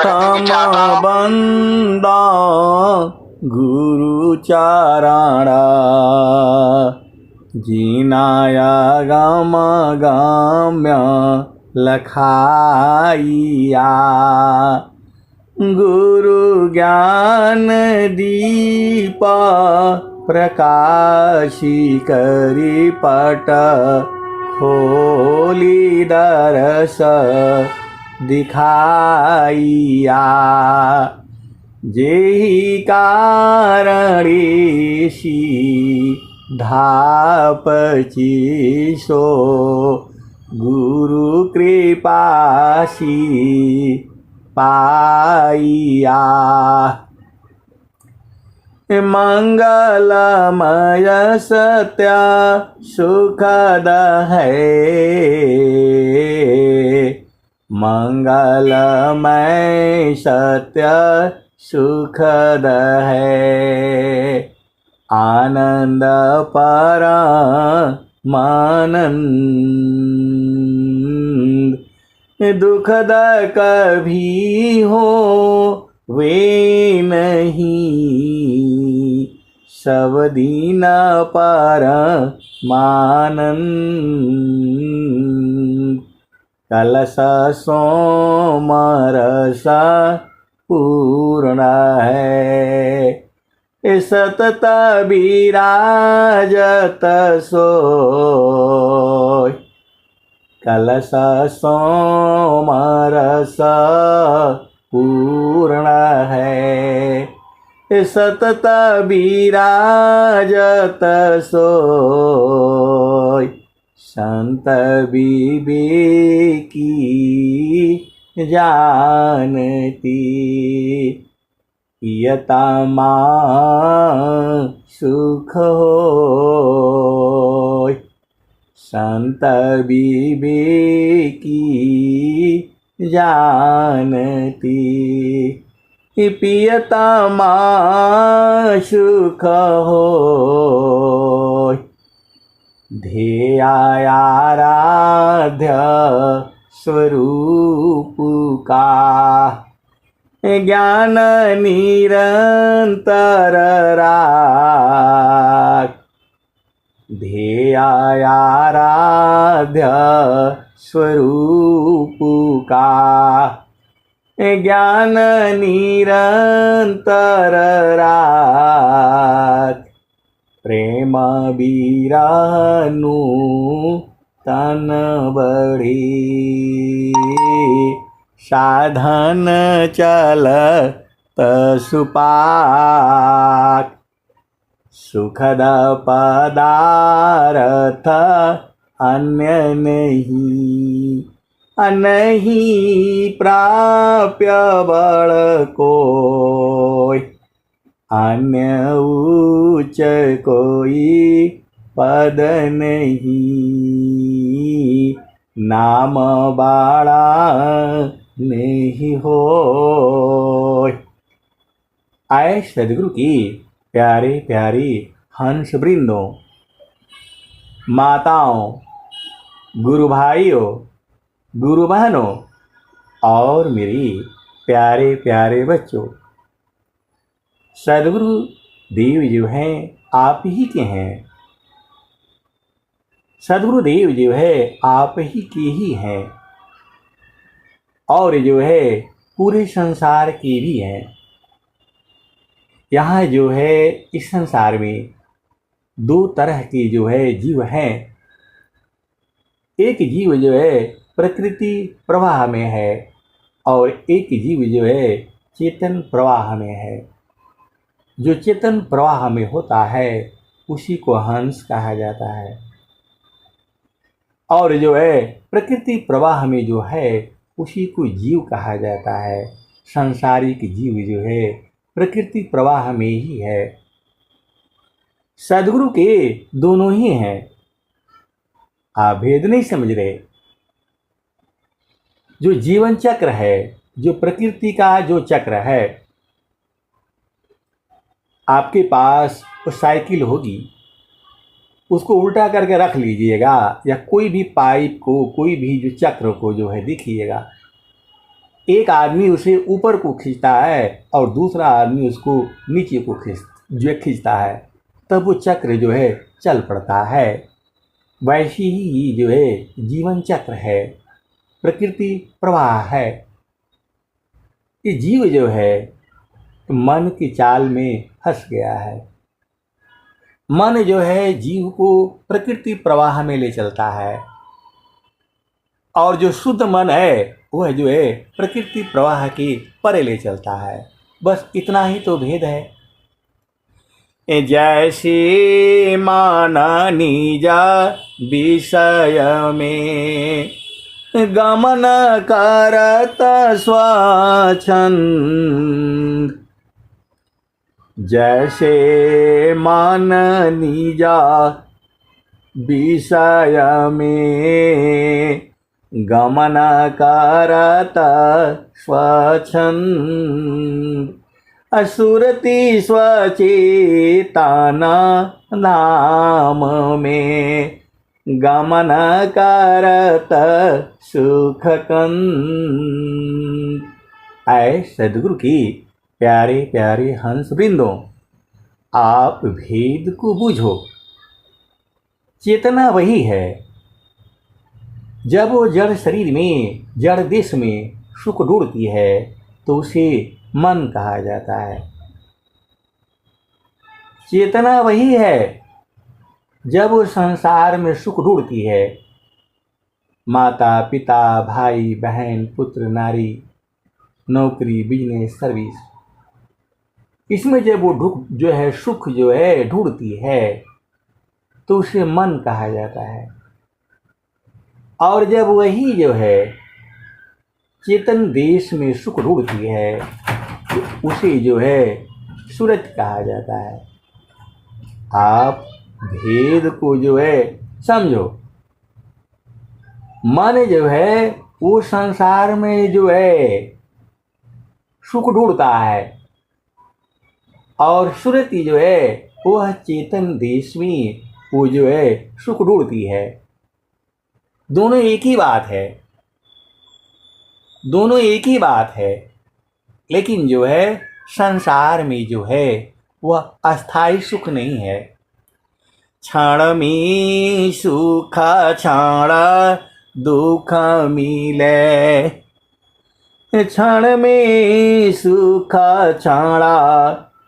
प्रथम बंदा गुरु चारणा जिनाया गम गम्य लखाइया गुरु ज्ञान दीप प्रकाशी करी पट खोली दरस दिखाइया जेहि कारणेशी धापची सो गुरु कृपाशी पाइया मंगलमय सत्य सुखद है मंगलमय सत्य सुखद है आनंद परमानंद दुखद कभी हो वे नहीं सब दीन परमानंद कलश सोमरस पूर्ण है सतत विराजत सोय कलश सोमरस पूर्ण है सतत विराजत सोय संत विवेकी जानती पियतमा सुख होय संत विवेकी जानती पियतमा सुख होय ध्येयाराध्य स्वरूप का ज्ञान निरंतर राख ध्येयाराध्य स्वरूप का ज्ञान निरंतर राख प्रेम बीरानु तन बढ़ी साधन चल सुपाक सुखद पदार्थ अन्य नहीं प्राप्य बल कोई अन्य उच्च कोई पद नहीं नाम बाड़ा नहीं हो। आए सदगुरु की प्यारे प्यारी हंस वृंदों, माताओं, गुरु भाइयों, गुरु बहनों और मेरी प्यारे प्यारे बच्चों, सदगुरु देव जो हैं आप ही के हैं। सदगुरु देव जो है आप ही के ही हैं और जो है पूरे संसार के भी हैं। यहाँ जो है इस संसार में दो तरह के जो है जीव हैं। एक जीव जो है प्रकृति प्रवाह में है और एक जीव जो है चेतन प्रवाह में है। जो चेतन प्रवाह में होता है उसी को हंस कहा जाता है और जो है प्रकृति प्रवाह में जो है उसी को जीव कहा जाता है। सांसारिक जीव जो है प्रकृति प्रवाह में ही है। सदगुरु के दोनों ही हैं। आप भेद नहीं समझ रहे। जो जीवन चक्र है, जो प्रकृति का जो चक्र है, आपके पास वो साइकिल होगी, उसको उल्टा करके रख लीजिएगा या कोई भी पाइप को, कोई भी जो चक्र को जो है देखिएगा, एक आदमी उसे ऊपर को खींचता है और दूसरा आदमी उसको नीचे को खींचता है, तब वो चक्र जो है चल पड़ता है। वैसे ही जो है जीवन चक्र है, प्रकृति प्रवाह है। ये जीव जो है मन की चाल में फंस गया है। मन जो है जीव को प्रकृति प्रवाह में ले चलता है, और जो शुद्ध मन है वह जो है प्रकृति प्रवाह के परे ले चलता है। बस इतना ही तो भेद है। जैसे माना निजा विषय में गमन करत स्वच्छंद, जैसे मान निजा विषय में गमन करत स्वच्छंद, असुरति स्वचेतन नाम में गमन करत सुख कंद। आए सदगुरु की प्यारे प्यारे हंस वृंदों, आप भेद को बूझो। चेतना वही है। जब वो जड़ शरीर में, जड़ देश में सुख ढूंढती है तो उसे मन कहा जाता है। चेतना वही है। जब वो संसार में सुख ढूंढती है, माता पिता भाई बहन पुत्र नारी, नौकरी बिजनेस सर्विस, इसमें जब वो जो है सुख जो है ढूंढती है तो उसे मन कहा जाता है। और जब वही जो है चेतन देश में सुख ढूंढती है तो उसे जो है सूरत कहा जाता है। आप भेद को जो है समझो। मन जो है वो संसार में जो है सुख ढूंढता है, और सुरति जो है वह चेतन देश में वो जो है सुख ढूंढती है। दोनों एक ही बात है, दोनों एक ही बात है। लेकिन जो है संसार में जो है वह अस्थाई सुख नहीं है। क्षण में सुख क्षण दुख मिले, क्षण में सुख क्षण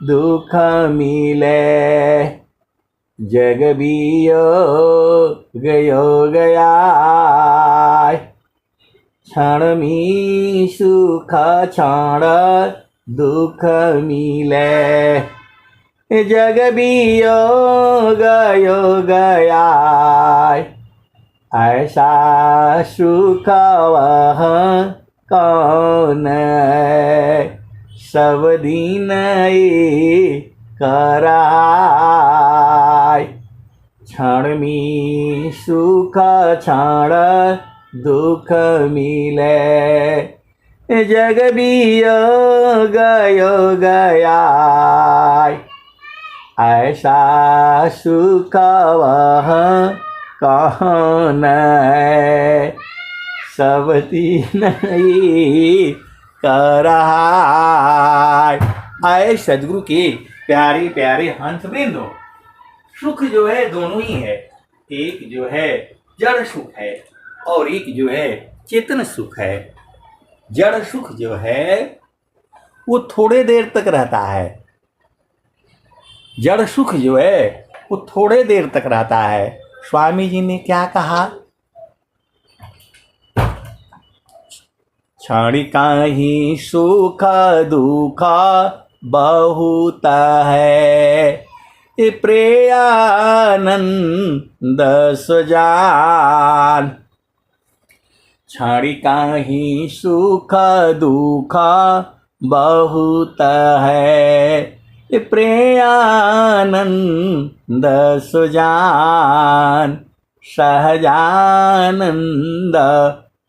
दुख मिले, जग बियो गयो गया, क्षण में सुख क्षण दुख मिले, जग बियो गयो गया, ऐसा सुख वह कौन सब दिन कराय, क्षण में सुख क्षण दुख मिले, जग बियो गयो गया, ऐसा सुख वह कौन सब दिन कराय। आए सदगुरु के प्यारे प्यारे हंस वृंदो, सुख जो है दोनों ही है। एक जो है जड़ सुख है और एक जो है चेतन सुख है। जड़ सुख जो है वो थोड़े देर तक रहता है। जड़ सुख जो है वो थोड़े देर तक रहता है। स्वामी जी ने क्या कहा? क्षणिका ही सुख दुख बहुत है, प्रेयानंद सुजान। क्षणिका ही सुख दुख बहुत है, प्रेयानंद सुजान। सहजानंद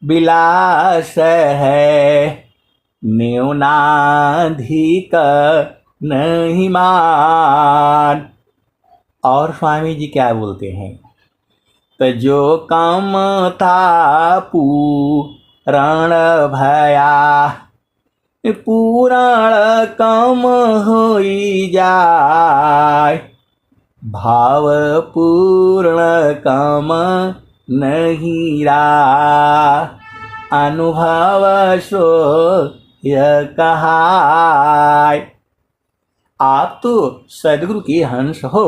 विलास है, न्यूनाधिक नहीं मान। और स्वामी जी क्या बोलते हैं? तो जो काम था रण भया पुराण काम होई जाय भाव पूर्ण काम नहीं रहा अनुभव सो यह कहाय। आप तो सदगुरु के हंस हो,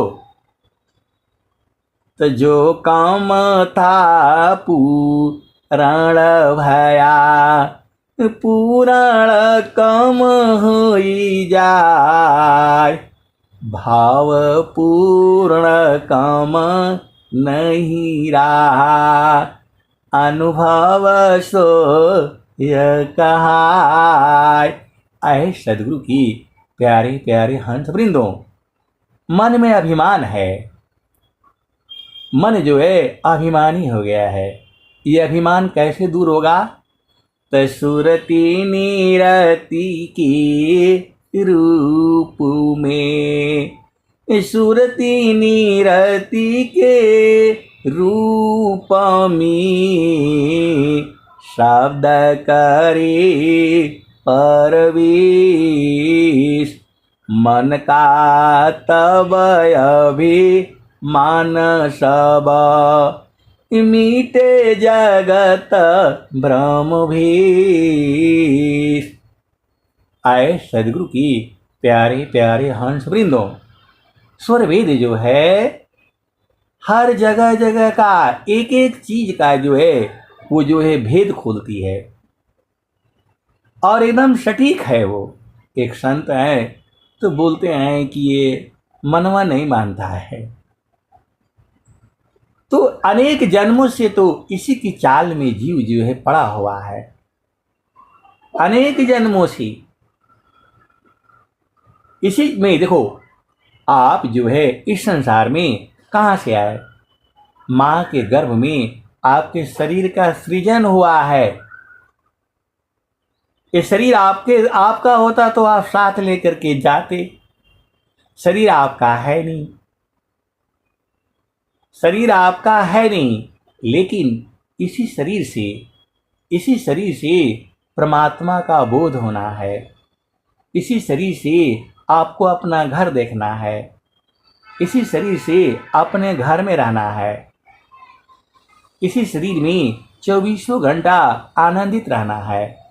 तो जो काम था पूरण भया पुराण काम होई जाय भाव पूर्ण काम नहीं रहा अनुभव सो यह कहाय। ऐ सदगुरु की प्यारे प्यारे हंस वृंदों, मन में अभिमान है, मन जो है अभिमानी हो गया है। ये अभिमान कैसे दूर होगा? तो सुरति निरति के रूप में, सुरति निरति के रूप में शब्द करे परवेश मन का तब अभिमान सब मीटे जगत भ्रम भीष। आए सदगुरु की प्यारे प्यारे हंस वृंदों, स्वर वेद जो है हर जगह जगह का एक एक चीज का जो है वो जो है भेद खोलती है और एकदम सटीक है। वो एक संत है तो बोलते हैं कि ये मनवा नहीं मानता है, तो अनेक जन्मों से तो इसी की चाल में जीव जो है पड़ा हुआ है। अनेक जन्मों से इसी में देखो, आप जो है इस संसार में कहाँ से आए? माँ के गर्भ में आपके शरीर का सृजन हुआ है। ये शरीर आपका होता तो आप साथ लेकर के जाते। शरीर आपका है नहीं, शरीर आपका है नहीं, लेकिन इसी शरीर से परमात्मा का बोध होना है। इसी शरीर से आपको अपना घर देखना है, इसी शरीर से अपने घर में रहना है, इसी शरीर में 24 घंटा आनंदित रहना है।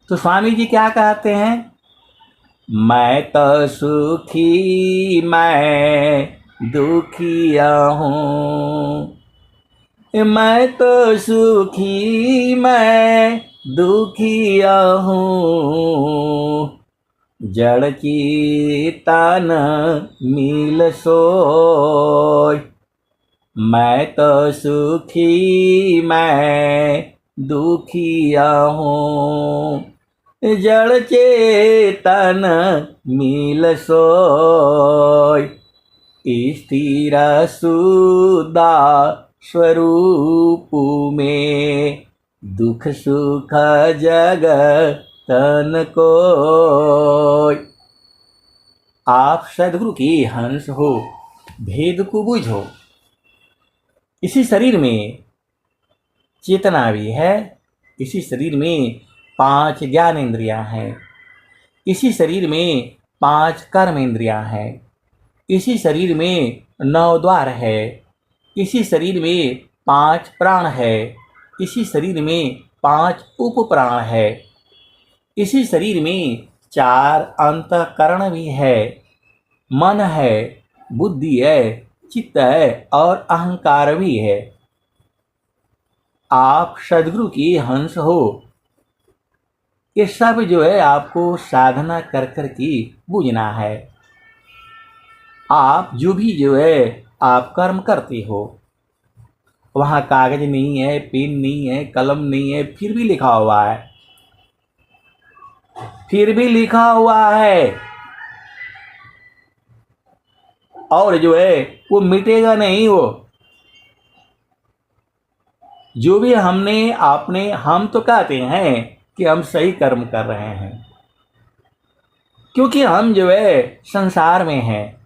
तो स्वामी जी क्या कहते हैं? मैं तो सुखी मैं दुखिया हूँ, मैं तो सुखी मैं दुखिया हूँ, जड़ चेतन मिल सोय। मैं तो सुखी मैं दुखिया हूँ, जड़ चेतन मिल सोय। स्थिर सुदा स्वरूप में दुख सुख जग तन को। आप सदगुरु की हंस हो, भेद को बुझो। इसी शरीर में चेतना भी है, इसी शरीर में 5 ज्ञान इंद्रियां हैं, इसी शरीर में 5 कर्म इंद्रियां हैं, इसी शरीर में 9 द्वार है, इसी शरीर में 5 प्राण है, इसी शरीर में 5 उपप्राण है, इसी शरीर में 4 अंतःकरण भी है, मन है, बुद्धि है, चित्त है और अहंकार भी है। आप सदगुरु की हंस हो। ये सब जो है आपको साधना कर कर के बूझना है। आप जो भी जो है आप कर्म करते हो, वहाँ कागज नहीं है, पेन नहीं है, कलम नहीं है, फिर भी लिखा हुआ है, फिर भी लिखा हुआ है और जो है वो मिटेगा नहीं। वो जो भी हमने आपने हम तो कहते हैं कि हम सही कर्म कर रहे हैं, क्योंकि हम जो है संसार में हैं।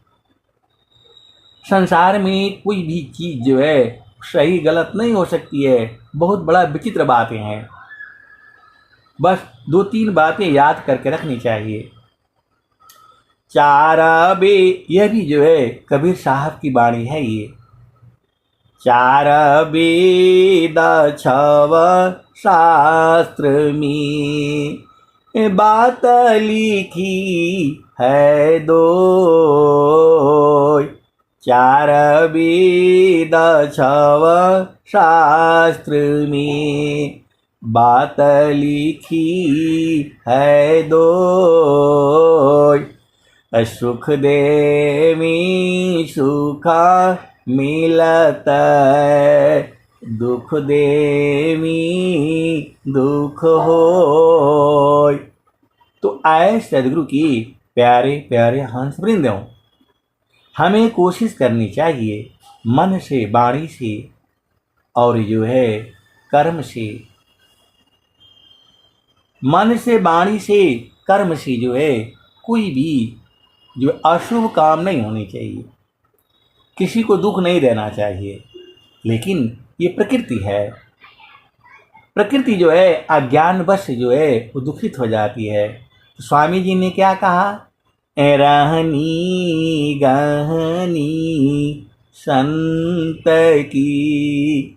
संसार में कोई भी चीज जो है सही गलत नहीं हो सकती है, बहुत बड़ा विचित्र बातें हैं। बस 2-3 बातें याद करके रखनी चाहिए। चार बे, यह भी जो है कबीर साहब की वाणी है ये। चार वेद छव शास्त्र में बात लिखी है दो। चार वेद छव शास्त्र में बात लिखी है दो। सुख देवी सुखा मिलत दुख देवी दुख होय। तो आए सदगुरु की प्यारे प्यारे हंस वृंदों, हमें कोशिश करनी चाहिए मन से, वाणी से और जो है कर्म से, मन से, वाणी से, कर्म से जो है कोई भी जो अशुभ काम नहीं होनी चाहिए, किसी को दुख नहीं देना चाहिए। लेकिन ये प्रकृति है, प्रकृति जो है अज्ञानवश जो है वो दुखित हो जाती है। तो स्वामी जी ने क्या कहा, रहनी गहनी संत की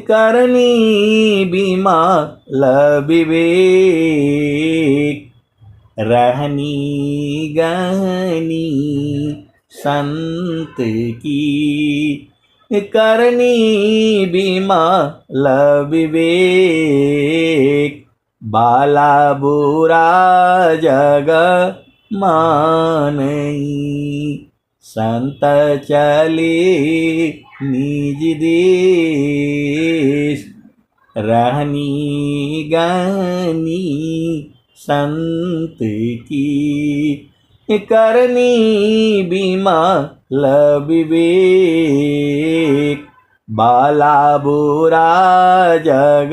करनी बिमल विवेक। रहनी गहनी संत की करनी बिमल विवेक। बाला बुरा जग मानई संत चले निज देश। रहनी गहनी संत की करनी बिमल विवेक। बाला बुरा जग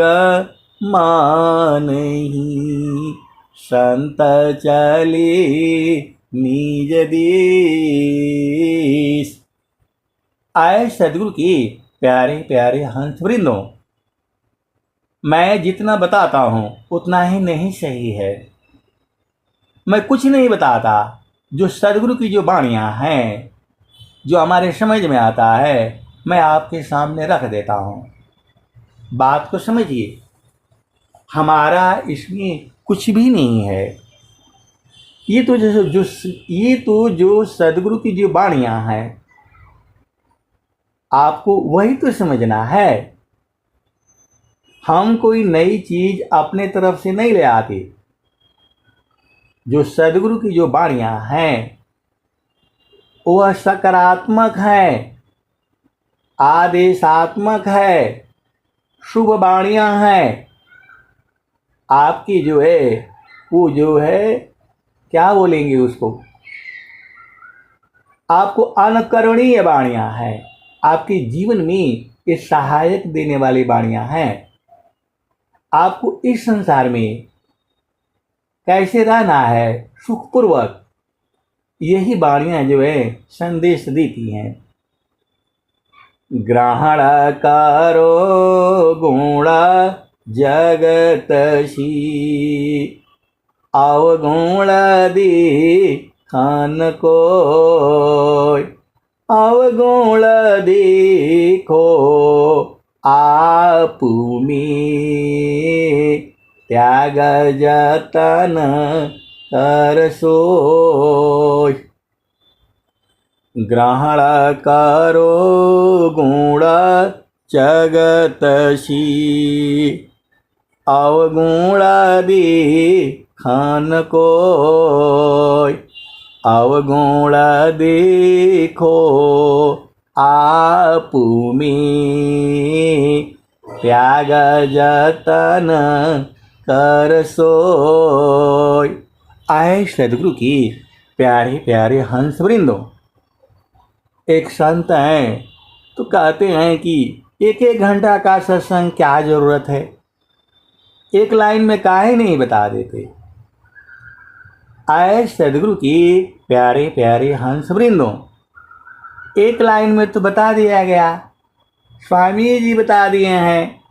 मानहि संत चले निज देश। आए सदगुरु की प्यारे प्यारे हंस वृंदों, मैं जितना बताता हूँ उतना ही नहीं सही है। मैं कुछ नहीं बताता, जो सदगुरु की जो वाणियाँ हैं, जो हमारे समझ में आता है, मैं आपके सामने रख देता हूँ। बात को समझिए, हमारा इसमें कुछ भी नहीं है। ये तो जो सदगुरु की जो वाणियाँ हैं, आपको वही तो समझना है। हम कोई नई चीज अपने तरफ से नहीं ले आते। जो सदगुरु की जो वाणियाँ हैं वह सकारात्मक है, आदेशात्मक है, शुभ वाणियाँ हैं। आपकी जो है वो जो है क्या बोलेंगे उसको, आपको अनुकरणीय वाणियाँ हैं। आपके जीवन में ये सहायक देने वाली वाणियाँ हैं। आपको इस संसार में कैसे रहना है सुखपूर्वक, यही वाणियाँ जो है संदेश देती हैं। ग्रहण करो गुण जगत सी अवगुण देखन को। अवगुण देखो आप में त्याग जतन कर सोय। ग्रहण करो गुण जगत सी अवगुण देखन कोय। अवगुण देखो आप में त्याग जतन कर सोय। आए सदगुरु की प्यारे प्यारे हंस वृंदों, एक संत हैं तो कहते हैं कि 1-1 घंटा का सत्संग क्या जरूरत है, एक लाइन में काहे नहीं बता देते। आए सदगुरु की प्यारे प्यारे हंस वृंदों, एक लाइन में तो बता दिया गया। स्वामी जी बता दिए हैं,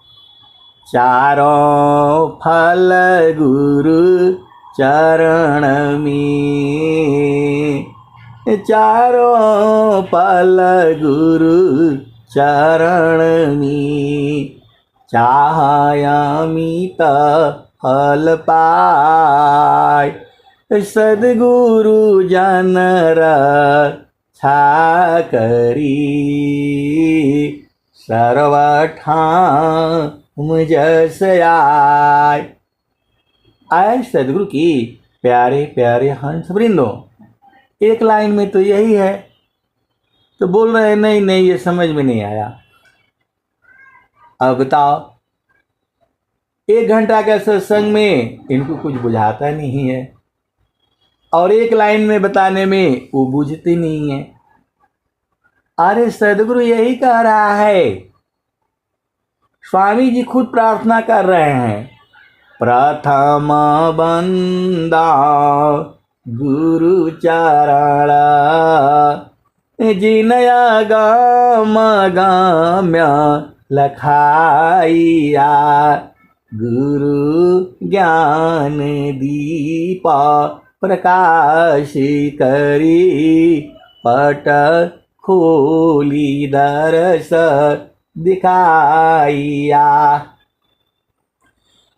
चारों फल गुरु चरण में, चारों फल गुरु चरण में, चाहयामित फल पाय, सद्गुरु जन रक्षा करी, सर्वठाम जस आय। आए सदगुरु की प्यारे प्यारे हंस वृंदो। एक लाइन में तो यही है, तो बोल रहे हैं नहीं नहीं ये समझ में नहीं आया। अब बताओ, 1 घंटा के सत्संग में इनको कुछ बुझाता नहीं है, और एक लाइन में बताने में वो बुझते नहीं है। अरे सदगुरु यही कह रहा है, स्वामी जी खुद प्रार्थना कर रहे हैं, प्रथम बंदा गुरु चरण, जिनया गाम गाम्य लखाइया, गुरु ज्ञान दीपा प्रकाश करी, पट खोली दरस दिखाइया।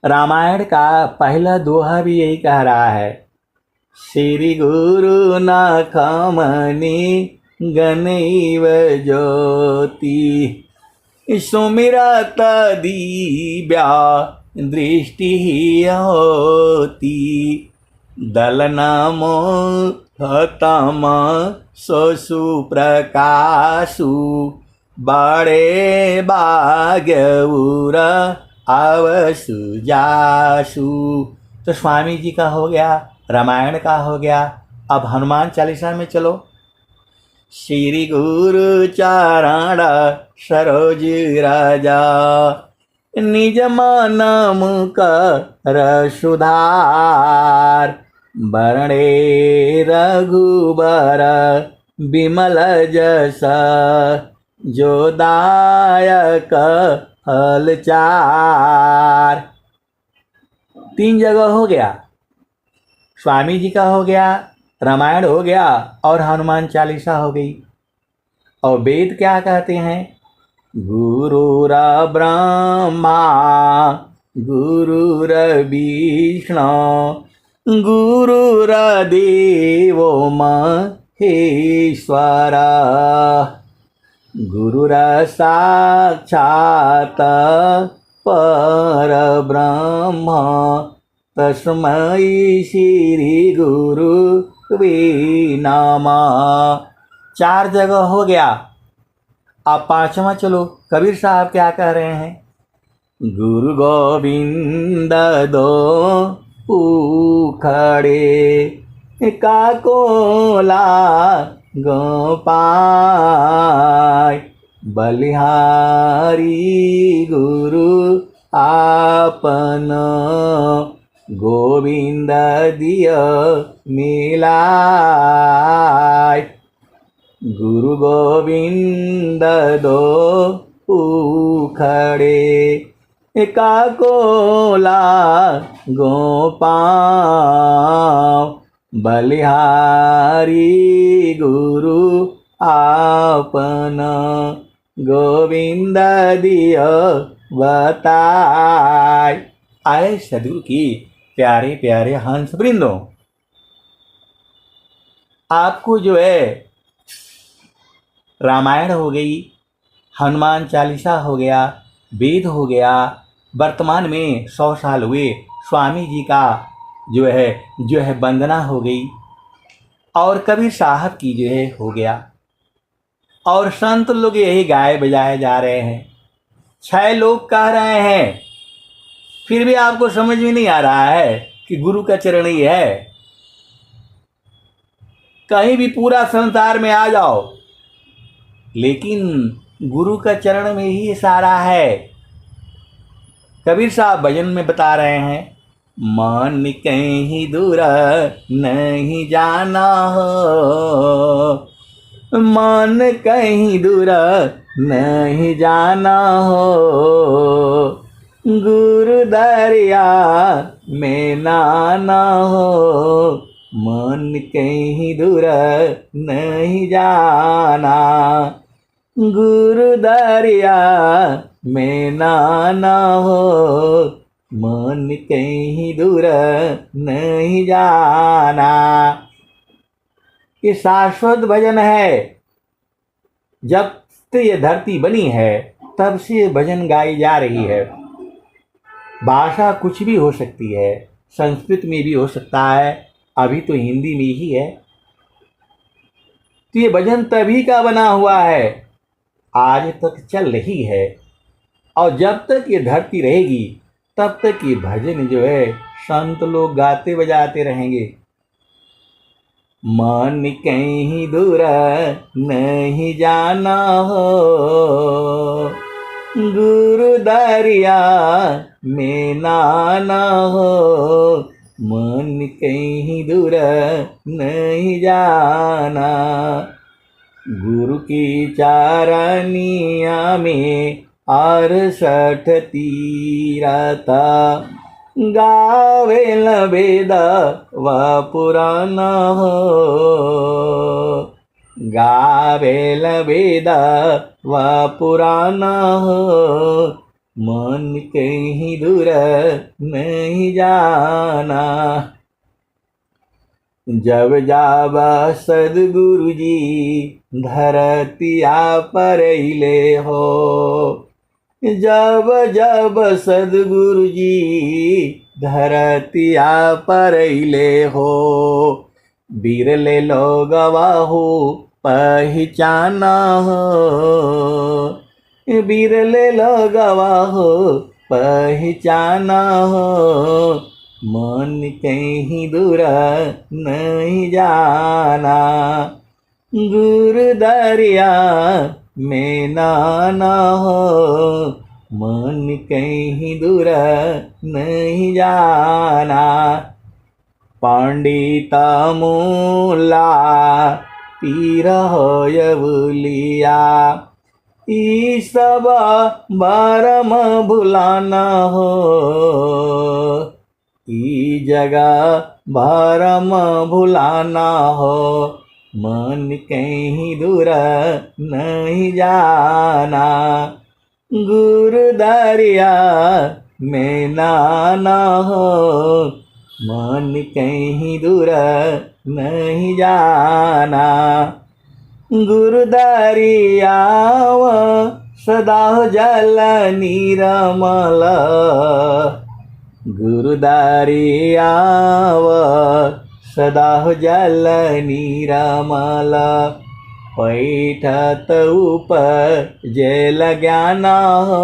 रामायण का पहला दोहा भी यही कह रहा है, श्री गुरु नाखमनी गनैव ज्योति, सुमिरत दिव्या दृष्टि होती, दलनमो हतम ससु प्रकाशु, बड़े भाग्यउर आवसु जासु। तो स्वामी जी का हो गया, रामायण का हो गया। अब हनुमान चालीसा में चलो। श्री गुरु चरण सरोज राजा, निज मन मुकर सुधार, बरणे रघुबर बिमल जस, जो दायक फल चार। 3 जगह हो गया, स्वामी जी का हो गया, रामायण हो गया और हनुमान चालीसा हो गई। और वेद क्या कहते हैं, गुरुर ब्रह्मा गुरुर विष्णु, गुरुर देवो महेश्वरा, गुरुर साक्षात् परब्रह्म, तस्मै श्री गुरुवे नमः। 4 जगह हो गया। अब 5वां चलो। कबीर साहब क्या कह रहे हैं, गुरु गोविंद दो उखड़े, काकोला गोपाय, बलिहारी गुरु आपन, गोविंद दिय मिलाय, गुरु गोविंद दो उखड़े, काकोला गोपाल, बलिहारी गुरु आपन, गोविंद दिय बताय। आए सदगुरु की प्यारे प्यारे हंस वृंदों, आपको जो है रामायण हो गई, हनुमान चालीसा हो गया, वेद हो गया, वर्तमान में 100 साल हुए स्वामी जी का जो है वंदना हो गई, और कबीर साहब की जो है हो गया, और संत लोग यही गाए बजाए जा रहे हैं। 6 लोग कह रहे हैं, फिर भी आपको समझ में नहीं आ रहा है कि गुरु का चरण ही है। कहीं भी पूरा संसार में आ जाओ, लेकिन गुरु का चरण में ही सारा है। कबीर साहब भजन में बता रहे हैं, मन कहीं दूर नहीं जाना हो, मन कहीं दूर नहीं जाना हो, गुरु दरिया में नाना हो, मन कहीं दूर नहीं जाना। गुरु दरिया में नाना हो, मन कहीं दूर नहीं जाना। ये शाश्वत भजन है। जब से ये धरती बनी है तब से ये भजन गाई जा रही है। भाषा कुछ भी हो सकती है, संस्कृत में भी हो सकता है, अभी तो हिंदी में ही है। तो ये भजन तभी का बना हुआ है, आज तक चल रही है, और जब तक ये धरती रहेगी तब तक ये भजन जो है संत लोग गाते बजाते रहेंगे। मन कहीं दूर नहीं जाना हो, गुरु दरिया में नाना हो, मन कहीं दूर नहीं जाना। गुरु की चारनिया में 68 तीरथा, गावेल वेद व पुराण हो, गावेल वेद व पुराण हो, मन कहीं दूर नहीं जाना। जब जाबा सदगुरु जी धरतिया पर ले हो, जब जब सदगुरु जी धरतिया पर ले हो, बिरले लोगवा हो पहचाना हो, बिरले लोगवा हो पहचाना हो, मन कहीं दूर नहीं जाना। गुरु दरिया में नाना हो, मन कहीं दूर नहीं जाना। पंडित मूला पीर होय बुलिया, ई सब बारम भुलाना हो, ई जगह बारम भुलाना हो, मन कहीं दूर नहीं जाना। गुरु दरिया में नाना हो, मन कहीं दूर नहीं जाना। गुरु दरिया सदा जल निरमल, गुरु दरिया सदा जल निरमल, पैठत उपजल ज्ञान हो,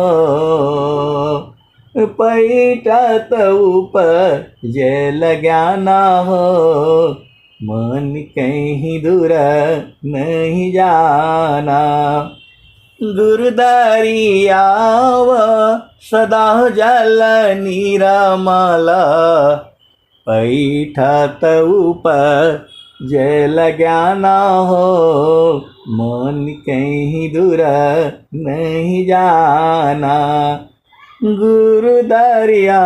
पैठत उपजल ज्ञान हो, मन कहीं दूर नहीं जाना। गुरु दरिया सदा जल निरमल, पैठत उपजल ज्ञान हो, मन कहीं दूर नहीं जाना। गुरु दरिया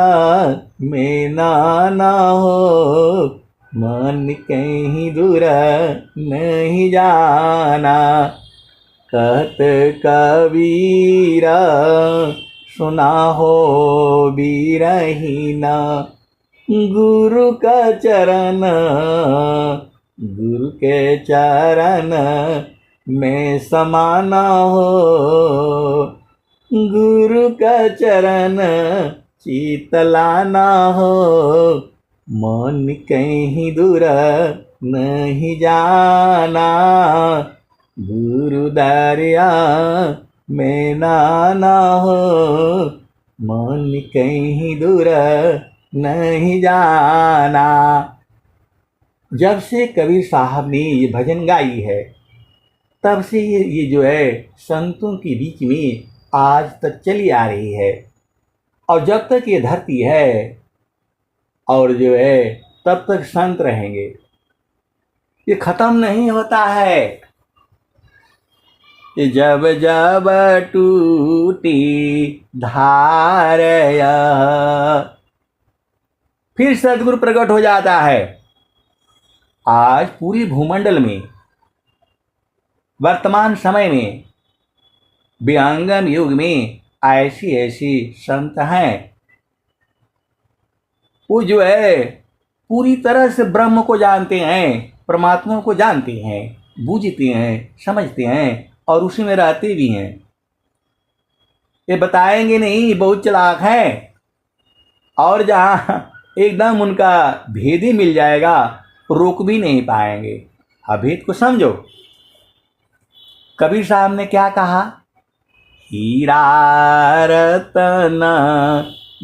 में नाना हो, मन कहीं दूर नहीं जाना। कहत कबीरा सुना हो बीरहीना, गुरु का चरण, गुरु के चरण में समाना हो, गुरु का चरण शीतलाना हो, मन कहीं दूर नहीं जाना। गुरु दरिया में नाना हो, मन कहीं दूर नहीं जाना। जब से कबीर साहब ने ये भजन गाई है तब से ये जो है संतों के बीच में आज तक चली आ रही है, और जब तक ये धरती है और जो है तब तक संत रहेंगे। ये खत्म नहीं होता है। जब जब टूटी धार यह। फिर सदगुरु प्रकट हो जाता है। आज पूरी भूमंडल में, वर्तमान समय में, विहंगम युग में ऐसी ऐसी संत हैं, वो जो है पूरी तरह से ब्रह्म को जानते हैं, परमात्मा को जानते हैं, बूझते हैं, समझते हैं और उसी में रहते भी हैं। ये बताएंगे नहीं, बहुत चालाक है। और जहाँ एकदम उनका भेद ही मिल जाएगा, रोक भी नहीं पाएंगे। अभेद को समझो। कबीर साहब ने क्या कहा? हीरा रतन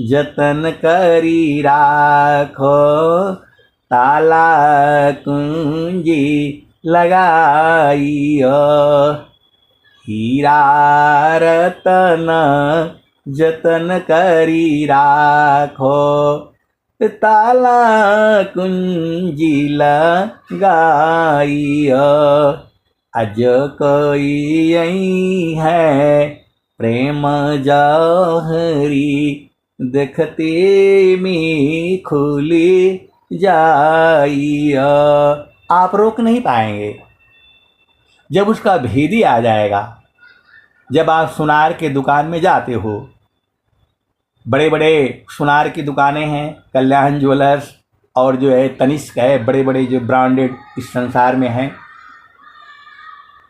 जतन करी राखो, ताला कुंजी लगाइयो। हीरा रतन जतन करी राखो, ताला कुंजी लगाइयो। अज कोई यही है प्रेम जहरी, देखते में खुली जाइयो। आप रोक नहीं पाएंगे। जब उसका भेद ही आ जाएगा, जब आप सुनार के दुकान में जाते हो, बड़े बड़े सुनार की दुकानें हैं, कल्याण ज्वेलर्स और जो है तनिष्क है, बड़े बड़े जो ब्रांडेड इस संसार में हैं,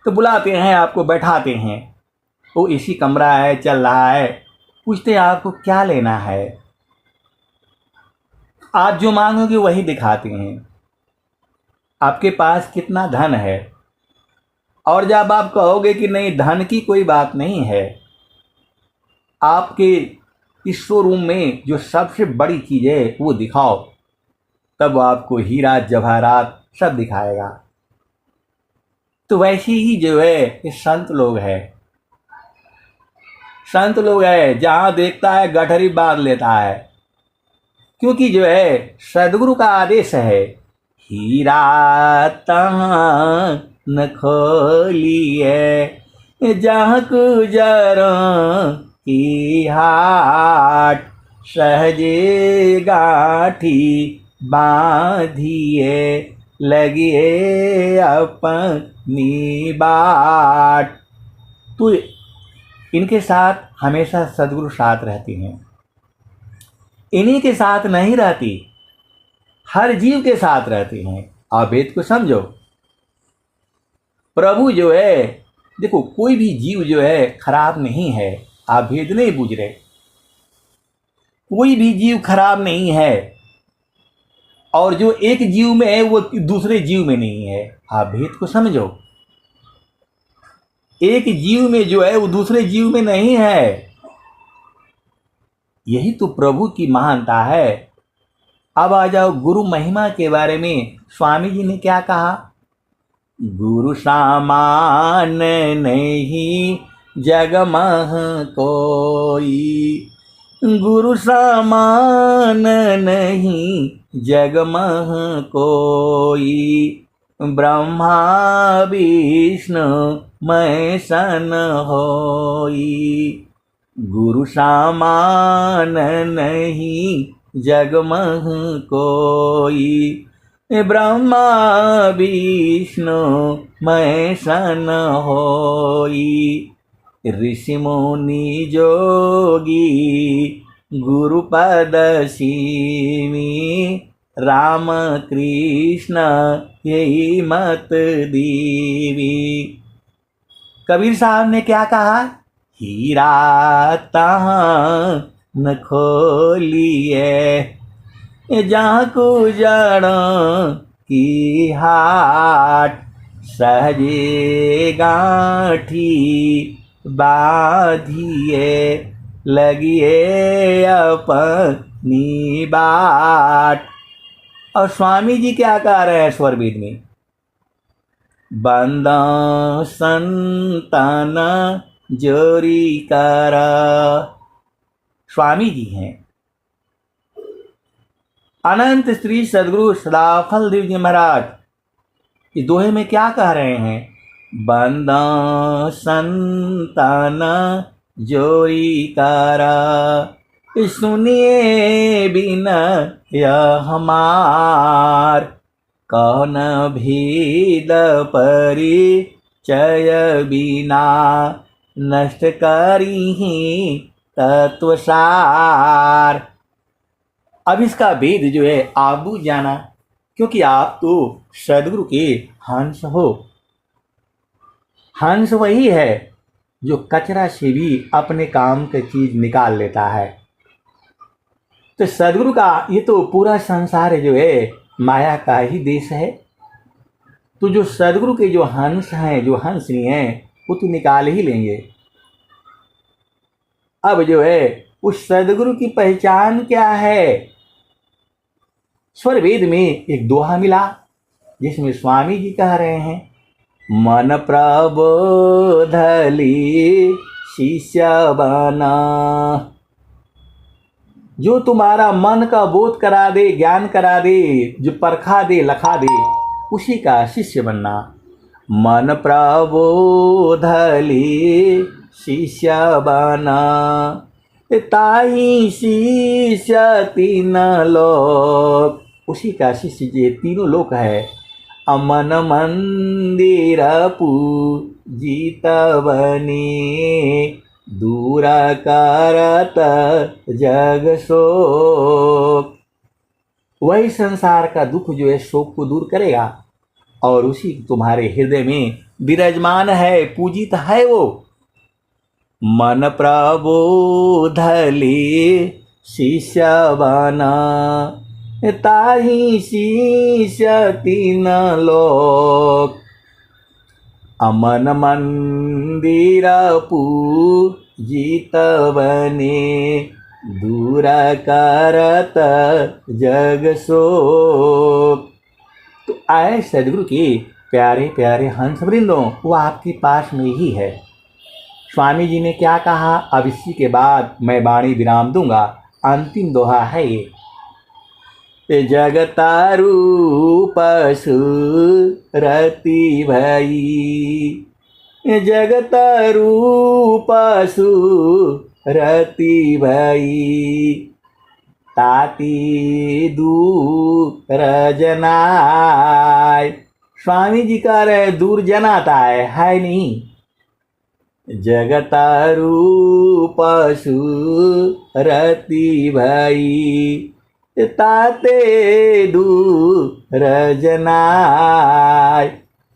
तो बुलाते हैं, आपको बैठाते हैं, वो एसी कमरा है, चल रहा है, पूछते हैं आपको क्या लेना है। आप जो मांगोगे वही दिखाते हैं। आपके पास कितना धन है, और जब आप कहोगे कि नहीं, धन की कोई बात नहीं है, आपके इस शोरूम में जो सबसे बड़ी चीज़ है वो दिखाओ, तब आपको हीरा जवाहरात सब दिखाएगा। तो वैसे ही जो है ये संत लोग हैं। संत लोग है, जहाँ देखता है गठरी बांध लेता है, क्योंकि जो है सदगुरु का आदेश है, हीरा तहाँ न खोलिए, जहाँ गुजरों की हाट, सहजे गाठी बांधिए, लगिए अपनी बाट। तो इनके साथ हमेशा सदगुरु साथ रहते हैं, इन्हीं के साथ नहीं रहती, हर जीव के साथ रहते हैं। आप भेद को समझो। प्रभु जो है, देखो कोई भी जीव जो है खराब नहीं है, आप भेद नहीं बूझ रहे। कोई भी जीव खराब नहीं है, और जो एक जीव में है वो दूसरे जीव में नहीं है। आप भेद को समझो। एक जीव में जो है वो दूसरे जीव में नहीं है। यही तो प्रभु की महानता है। अब आ जाओ गुरु महिमा के बारे में। स्वामी जी ने क्या कहा? गुरु सामान नहीं जग मह कोई, गुरु सामान नहीं जग मह कोई, ब्रह्मा विष्णु महेशन होई। गुरु सामान नहीं जग मह कोई, ब्रह्मा विष्णु महेशन होई। ऋषि मुनि जोगी गुरुपद सीमी, राम कृष्ण यही मत दीवी। कबीर साहब ने क्या कहा? हीरा तहाँ न खोलिए, जहाँ को जड़ों की हाट, सहजे गांठी बाधिए, लगिए अपनी बाट। और स्वामी जी क्या कह रहे हैं स्वरवेद में? बंदा संतान जोरी करा। स्वामी जी हैं अनंत श्री सदगुरु सदाफल देव जी महाराज। इस दोहे में क्या कह रहे हैं? बंदा संतान जोरी कारा, सुनिए बिना यह हमार, कौन भेद परिचय बिना, नष्ट करी ही तत्वसार। अब इसका भेद जो है आप बूझ जाना, क्योंकि आप तो सदगुरु के हंस हो। हंस वही है जो कचरा से भी अपने काम की चीज निकाल लेता है। तो सदगुरु का ये तो पूरा संसार जो है माया का ही देश है। तो जो सदगुरु के जो हंस हैं, जो हंसनी हैं, वो तो निकाल ही लेंगे। अब जो है उस सदगुरु की पहचान क्या है? स्वर वेद में एक दोहा मिला जिसमें स्वामी जी कह रहे हैं, मन प्रबोधली शिष्य बना। जो तुम्हारा मन का बोध करा दे, ज्ञान करा दे, जो परखा दे, लखा दे, उसी का शिष्य बनना। मन प्रबोधली शिष्य बना, ताही शिष्य तीन लोक, उसी का शिष्य ये तीनों लोक है। अमन मंदिर पूजित बनी, दूर करत जग शोक। वही संसार का दुख जो है शोक को दूर करेगा और उसी तुम्हारे हृदय में विराजमान है, पूजित है वो। मन प्रबोधली शिष्य बना, ताही शिष्य तीन लोक। अमन मंदिर पूजित बने, दूर करत जग शोक। तो आए सदगुरु के प्यारे प्यारे हंस वृंदों, वो आपके पास में ही है। स्वामी जी ने क्या कहा, अब इसी के बाद मैं वाणी विराम दूंगा। अंतिम दोहा है ये, जगत रूप सुरति भई, जगत रूप सुरति भई, ताती दूर जनाय। स्वामी जी कह रहे दूर जनाता है नहीं। जगत रूप सुरति भई, ताते दूर जनाय।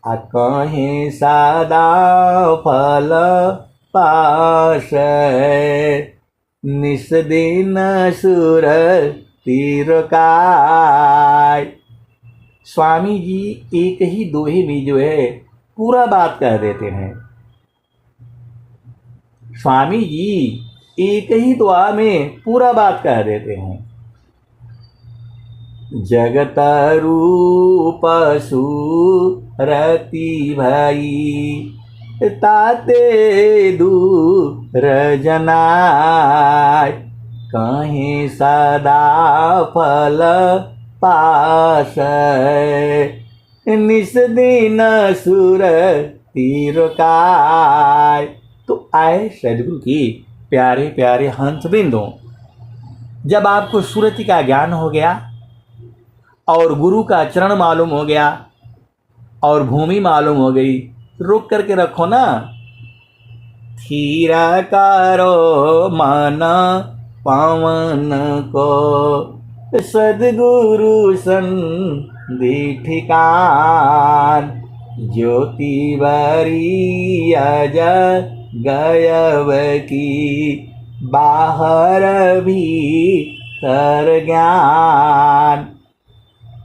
कहीं सदा फल पास, निस दिन सुर तिरकाय। स्वामी जी एक ही दोहे में जो है पूरा बात कह देते हैं। स्वामी जी एक ही दुआ में पूरा बात कह देते हैं। जगत रूप सुरति भई, ताते दूर जनाय। कहीं सदा फल पास, निस दिन सुर तिरकाय। तो आए सदगुरु की प्यारे प्यारे हंस वृंदों, जब आपको सुरति का ज्ञान हो गया और गुरु का चरण मालूम हो गया और भूमि मालूम हो गई, रुक करके रखो ना। थीरा करो मन पावन को, सदगुरु संधि ठिकान। ज्योति बरी अज गयब की, बाहर भीतर ज्ञान।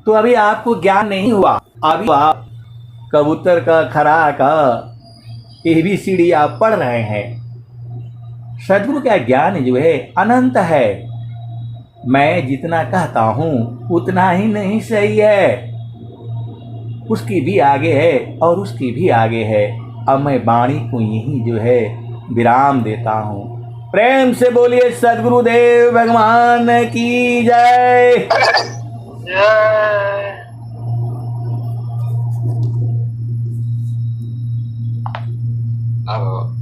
तो अभी आपको ज्ञान नहीं हुआ, अभी आप कबूतर का, खरा का ABCD आप पढ़ रहे हैं। सदगुरु का ज्ञान जो है अनंत है। मैं जितना कहता हूं उतना ही नहीं सही है, उसकी भी आगे है और उसकी भी आगे है। अब मैं वाणी को यही जो है विराम देता हूं। प्रेम से बोलिए सदगुरुदेव भगवान की जय। अब